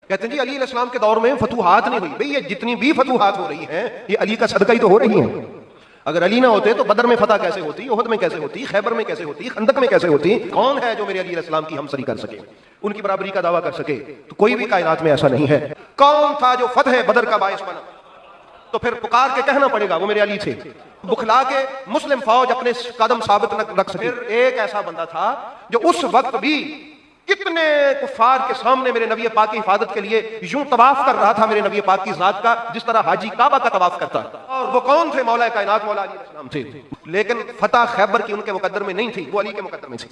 کہتے ہیں جی علی علیہ السلام کے دور میں فتوحات نہیں ہوئی. بھئی یہ جتنی بھی فتوحات ہو رہی ہیں یہ علی کا صدقہ ہی تو ہو رہی ہیں. اگر علی نہ ہوتے تو بدر میں فتح کیسے ہوتی, احد میں کیسے ہوتی, خیبر میں کیسے ہوتی, خندق میں کیسے ہوتی؟ کون ہے جو میرے علی علیہ السلام کی ہمسری کر سکے, ان کی برابری کا دعویٰ کر سکے؟ تو کوئی بھی کائنات میں ایسا نہیں ہے. کون تھا جو فتح بدر کا باعث بنا؟ تو پھر پکار کے کہنا پڑے گا وہ میرے علی تھے. بکھلا کے مسلم فوج اپنے قدم ثابت نہ رکھ سکے. ایک ایسا بندہ تھا جو اس وقت بھی کتنے کفار کے سامنے میرے نبی پاک کی حفاظت کے لیے یوں طواف کر رہا تھا میرے نبی پاک کی ذات کا جس طرح حاجی کعبہ کا طواف کرتا. اور وہ کون تھے؟ مولا کائنات مولا علی علیہ السلام تھے. لیکن فتح خیبر کی ان کے مقدر میں نہیں تھی, وہ علی کے مقدر میں تھی.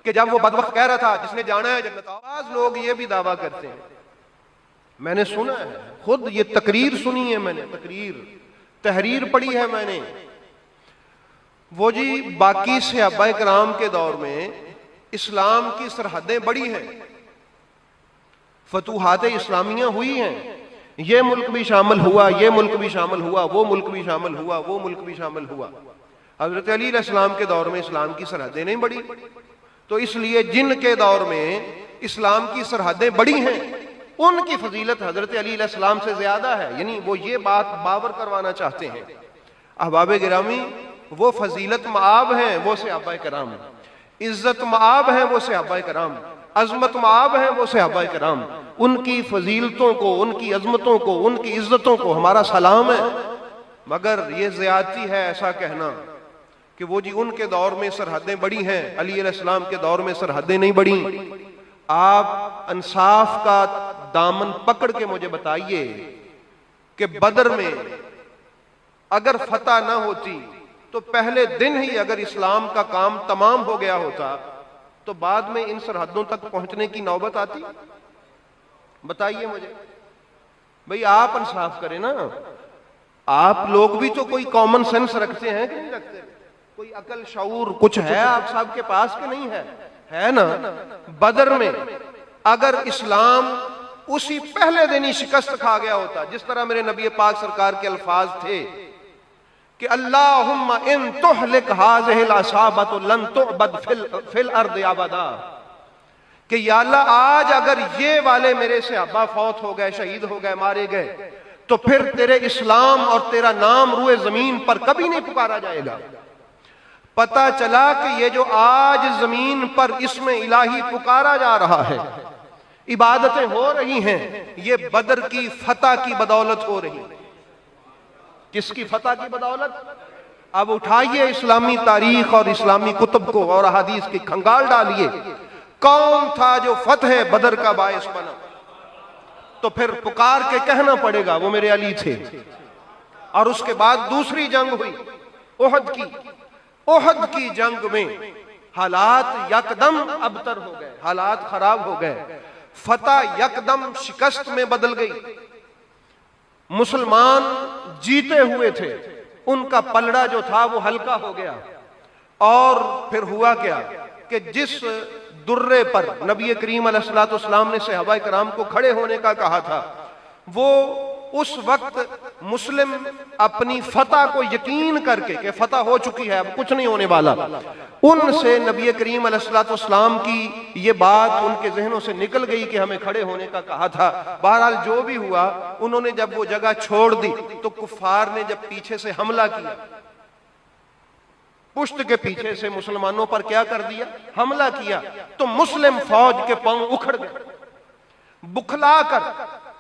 کہ جب وہ بدبخت کہہ رہا تھا جس نے جانا ہے جنت. بعض لوگ یہ بھی دعویٰ کرتے ہیں, میں نے سنا ہے, خود یہ تقریر سنی ہے میں نے, تحریر پڑھی ہے میں نے, وہ جی باقی صحابہ کرام کے دور میں اسلام کی سرحدیں بڑی ہیں, فتوحات اسلامیہ ہوئی ہیں, یہ ملک بھی شامل ہوا, یہ ملک بھی شامل ہوا, وہ ملک بھی شامل ہوا, وہ ملک بھی شامل ہوا. حضرت علی علیہ السلام کے دور میں اسلام کی سرحدیں نہیں بڑی, تو اس لیے جن کے دور میں اسلام کی سرحدیں بڑی ہیں ان کی فضیلت حضرت علی علیہ السلام سے زیادہ ہے. یعنی وہ یہ بات باور کروانا چاہتے ہیں. احباب گرامی, وہ فضیلت معاب ہیں وہ صحابہ کرام, عزت معاب ہیں وہ صحابہ کرام, عظمت معاب ہیں وہ صحابہ کرام. ان کی فضیلتوں کو, ان کی عظمتوں کو, ان کی عزتوں کو ہمارا سلام ہے. مگر یہ زیادتی ہے ایسا کہنا کہ وہ جی ان کے دور میں سرحدیں بڑی ہیں, علی علیہ السلام کے دور میں سرحدیں نہیں بڑی. آپ انصاف کا دامن پکڑ کے مجھے بتائیے کہ بدر میں اگر فتح نہ ہوتی تو پہلے دن ہی اگر اسلام کا کام تمام ہو گیا ہوتا تو بعد میں ان سرحدوں تک پہنچنے کی نوبت آتی؟ بتائیے مجھے. بھئی آپ انصاف کریں نا, آپ لوگ بھی تو کوئی کامن سینس رکھتے ہیں کہ نہیں رکھتے؟ کوئی عقل شعور کچھ ہے آپ سب کے پاس کہ نہیں ہے؟ ہے نا. بدر میں اگر اسلام اسی پہلے دن ہی شکست کھا گیا ہوتا, جس طرح میرے نبی پاک سرکار کے الفاظ تھے کہ اللہم ان تہلک ہذہ العصابۃ لن تعبد فی الارض ابدا, کہ یا اللہ آج اگر یہ والے میرے صحابہ فوت ہو گئے, شہید ہو گئے, مارے گئے, تو پھر تیرے اسلام اور تیرا نام روئے زمین پر کبھی نہیں پکارا جائے گا. پتہ چلا کہ یہ جو آج زمین پر اسم الہی پکارا جا رہا ہے, عبادتیں ہو رہی ہیں, یہ بدر کی فتح کی بدولت ہو رہی. کس کی فتح کی بدولت؟ اب اٹھائیے اسلامی تاریخ اور اسلامی کتب کو اور احادیث کی کھنگال ڈالیے, کون تھا جو فتح بدر کا باعث بنا؟ تو پھر پکار کے کہنا پڑے گا وہ میرے علی تھے. اور اس کے بعد دوسری جنگ ہوئی احد کی. احد کی جنگ میں حالات یکدم ابتر ہو گئے, حالات خراب ہو گئے, فتح یکدم شکست میں بدل گئی. مسلمان جیتے ہوئے تھے, ان کا پلڑا جو تھا وہ ہلکا ہو گیا. اور پھر ہوا کیا کہ جس درے پر نبی کریم علیہ الصلوۃ والسلام نے صحابہ کرام کو کھڑے ہونے کا کہا تھا, وہ اس وقت مسلم اپنی فتح کو یقین کر کے کہ فتح ہو چکی ہے اب کچھ نہیں ہونے والا, ان سے نبی کریم علیہ الصلوۃ والسلام کی یہ بات ان کے ذہنوں سے نکل گئی کہ ہمیں کھڑے ہونے کا کہا تھا. بہرحال جو بھی ہوا, انہوں نے جب وہ جگہ چھوڑ دی تو کفار نے جب پیچھے سے حملہ کیا, پشت کے پیچھے سے مسلمانوں پر کیا کر دیا؟ حملہ کیا. تو مسلم فوج کے پاؤں اکھڑ گئے, بکھلا کر,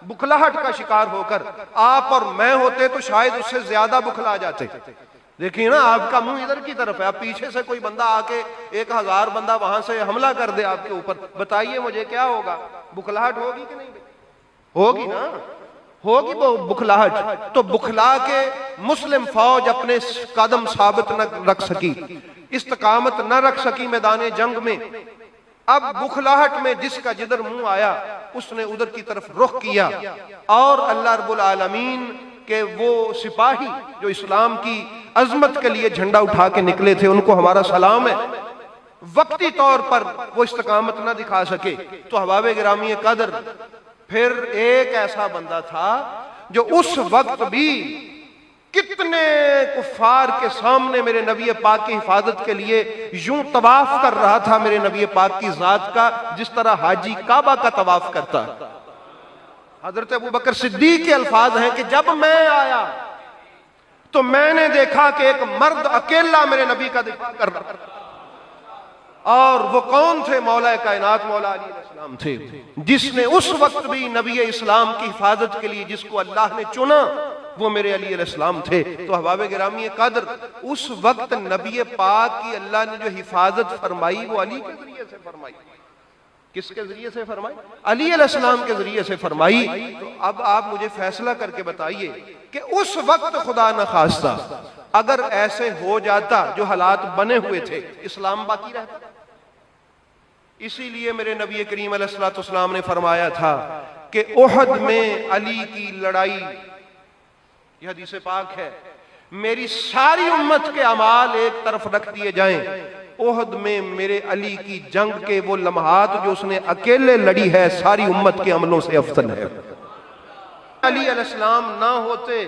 بکھلاہٹ کا شکار ہو کر. آپ اور میں ہوتے تو شاید اس سے زیادہ بکھلا جاتے. دیکھیں نا, آپ کا منہ ادھر کی طرف ہے, آپ پیچھے سے کوئی بندہ آ کے 1000 بندہ وہاں سے حملہ کر دے آپ کے اوپر, بتائیے مجھے کیا ہوگا؟ بکھلاہٹ ہوگی کہ نہیں ہوگی؟ نا ہوگی وہ بکھلاہٹ. تو بکھلا کے مسلم فوج اپنے قدم ثابت نہ رکھ سکی, استقامت نہ رکھ سکی میدان جنگ میں. اب بکھلاہٹ میں جس کا جدھر منہ آیا اس نے ادھر کی طرف رخ کیا. اور اللہ رب العالمین کے وہ سپاہی جو اسلام کی عظمت کے لیے جھنڈا اٹھا کے نکلے تھے, ان کو ہمارا سلام ہے, وقتی طور پر وہ استقامت نہ دکھا سکے. تو احباب گرامی قدر, پھر ایک ایسا بندہ تھا جو اس وقت بھی کتنے کفار کے سامنے میرے نبی پاک کی حفاظت کے لیے یوں طواف کر رہا تھا میرے نبی پاک کی ذات کا, جس طرح حاجی کعبہ کا طواف کرتا. حضرت ابو بکر صدیق کے الفاظ ہیں کہ جب میں آیا تو میں نے دیکھا کہ ایک مرد اکیلا میرے نبی کا دفاع کر رہا، اور وہ کون تھے؟ مولا کائنات مولا علی علیہ السلام تھے، جس نے اس وقت بھی نبی اسلام کی حفاظت کے لیے جس کو اللہ نے چنا وہ میرے علی علیہ السلام تھے۔ تو احباب گرامی قدر، اس وقت نبی پاک کی اللہ نے جو حفاظت فرمائی وہ علی کے ذریعے سے فرمائی۔ کس کے ذریعے سے فرمائی؟ علی علیہ السلام کے ذریعے سے فرمائی۔ تو اب آپ مجھے فیصلہ کر کے بتائیے کہ اس وقت خدا نخواستہ اگر ایسے ہو جاتا جو حالات بنے ہوئے تھے، اسلام باقی رہتا؟ اسی لیے میرے نبی کریم علیہ الصلوۃ والسلام نے فرمایا تھا کہ احد میں علی کی لڑائی، یہ حدیث پاک ہے، میری ساری امت کے اعمال ایک طرف رکھ دیے جائیں، احد میں میرے علی کی جنگ کے وہ لمحات جو اس نے اکیلے لڑی ہے ساری امت کے عملوں سے افضل ہے۔ علی علیہ السلام نہ ہوتے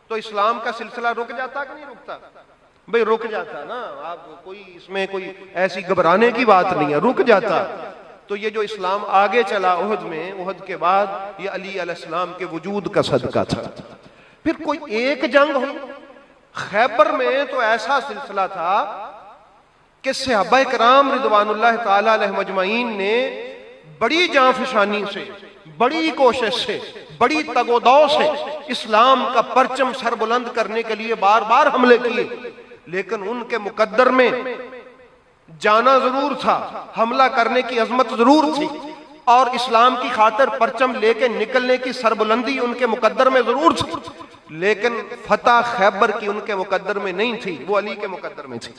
تو اسلام کا سلسلہ رک جاتا کہ نہیں رکتا؟ بھئی رک جاتا نا، آپ کوئی اس میں کوئی ایسی گھبرانے کی بات نہیں ہے، رک جاتا۔ تو یہ جو اسلام آگے چلا احد میں، احد کے بعد یہ علی علیہ السلام کے وجود کا صدقہ تھا۔ پھر کوئی ایک جنگ ہوئی، خیبر میں تو ایسا سلسلہ تھا کہ صحابہ کرام رضوان اللہ تعالی علیہ مجمعین نے بڑی جانفشانی سے، بڑی کوشش سے، بڑی تگ و دو سے اسلام کا پرچم سر بلند کرنے کے لیے بار بار حملے کیے، لیکن ان کے مقدر میں جانا ضرور تھا، حملہ کرنے کی عظمت ضرور تھی، اور اسلام کی خاطر پرچم لے کے نکلنے کی سربلندی ان کے مقدر میں ضرور تھی، لیکن فتح خیبر کی ان کے مقدر میں نہیں تھی، وہ علی کے مقدر میں تھی۔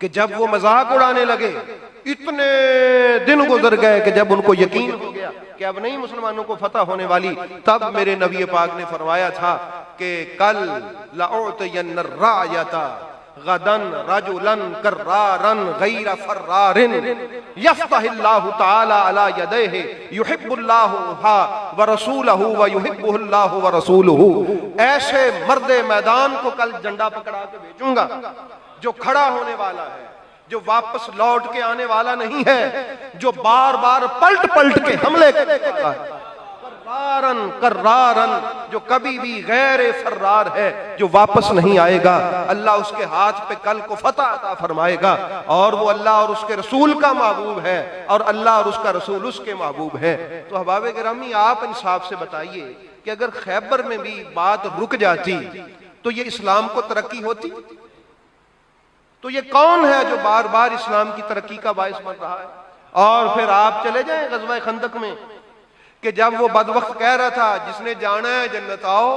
کہ جب وہ مذاق اڑانے لگے، اتنے دن گزر گئے کہ جب ان کو یقین ہو گیا کہ اب نہیں مسلمانوں کو فتح ہونے والی، تب میرے نبی پاک نے فرمایا تھا کہ کل لأعطین الرایۃ غدا رجلا کرارا غیر فرار یفتح اللہ تعالی علی یدیہ یحب اللہ ورسولہ ویحبہ اللہ ورسولہ۔ ایسے مرد میدان کو کل جھنڈا پکڑا کے بھیجوں گا جو کھڑا ہونے والا ہے، جو واپس لوٹ کے آنے والا نہیں ہے، جو بار بار پلٹ پلٹ کے حملے کرے گا، کرارن جو کبھی بھی غیر فرار ہے، جو واپس نہیں آئے گا، اللہ اس کے ہاتھ پہ کل کو فتح عطا فرمائے گا، اور وہ اللہ اور اس کے رسول کا محبوب ہے، اور اللہ اور اس کا رسول اس کے محبوب ہے۔ تو احباب گرامی آپ انصاف سے بتائیے کہ اگر خیبر میں بھی بات رک جاتی تو یہ اسلام کو ترقی ہوتی؟ تو یہ کون ہے جو بار بار اسلام کی ترقی کا باعث بن رہا ہے؟ اور پھر آپ چلے جائیں غزوہ خندق میں کہ جب وہ بدبخت کہہ رہا تھا جس نے جانا ہے جنت آؤ،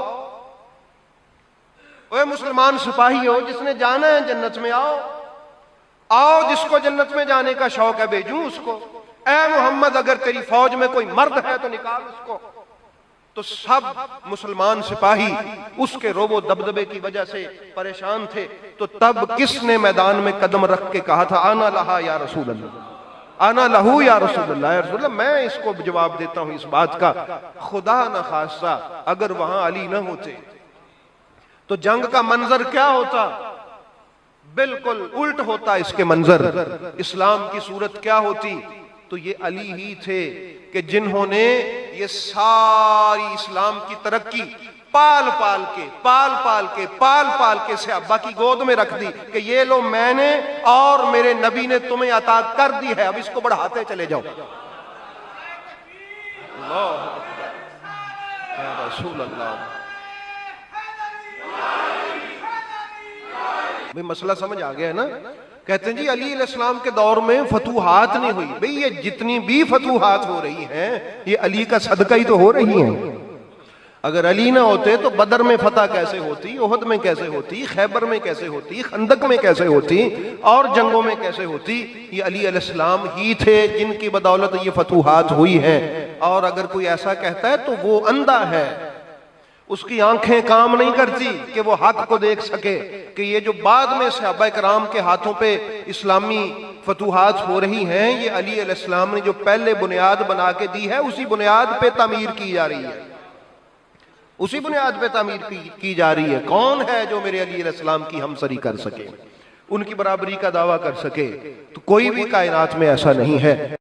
اے مسلمان سپاہی ہو، جس نے جانا ہے جنت میں آؤ، آؤ جس کو جنت میں جانے کا شوق ہے بھیجوں اس کو، اے محمد اگر تیری فوج میں کوئی مرد ہے تو نکال اس کو۔ تو سب مسلمان سپاہی اس کے روب و دبدبے کی وجہ سے پریشان تھے، تو تب کس نے میدان میں قدم رکھ کے کہا تھا آنا لہا یا رسول اللہ، آنا لہو یا رسول اللہ، یا رسول اللہ۔ میں اس کو جواب دیتا ہوں اس بات کا، خدا نخواستہ اگر وہاں علی نہ ہوتے تو جنگ کا منظر کیا ہوتا؟ بالکل الٹ ہوتا اس کے منظر، اسلام کی صورت کیا ہوتی؟ تو یہ علی ہی تھے کہ جنہوں نے یہ ساری اسلام کی ترقی پال پال کے صحابہ کی گود میں رکھ دی کہ یہ لو میں نے اور میرے نبی نے تمہیں عطا کر دی ہے، اب اس کو بڑھاتے چلے جاؤ۔ اللہ یا رسول اللہ۔ بھئی مسئلہ سمجھ آ گیا ہے نا؟ کہتے ہیں جی علی علیہ السلام کے دور میں فتوحات نہیں ہوئی، بھئی یہ جتنی بھی فتوحات ہو رہی ہیں یہ علی کا صدقہ ہی تو ہو رہی ہیں۔ اگر علی نہ ہوتے تو بدر میں فتح کیسے ہوتی، احد میں کیسے ہوتی، خیبر میں کیسے ہوتی، خندق میں کیسے ہوتی، اور جنگوں میں کیسے ہوتی؟ یہ علی علیہ السلام ہی تھے جن کی بدولت یہ فتوحات ہوئی ہیں۔ اور اگر کوئی ایسا کہتا ہے تو وہ اندھا ہے، اس کی آنکھیں کام نہیں کرتی کہ وہ حق کو دیکھ سکے کہ یہ جو بعد میں صحابہ کرام کے ہاتھوں پہ اسلامی فتوحات ہو رہی ہیں یہ علی علیہ السلام نے جو پہلے بنیاد بنا کے دی ہے اسی بنیاد پہ تعمیر کی جا رہی ہے، اسی بنیاد پہ تعمیر کی جا رہی ہے۔ کون ہے جو میرے علی علیہ السلام کی ہمسری کر سکے، ان کی برابری کا دعویٰ کر سکے؟ تو کوئی بھی کائنات میں ایسا نہیں ہے۔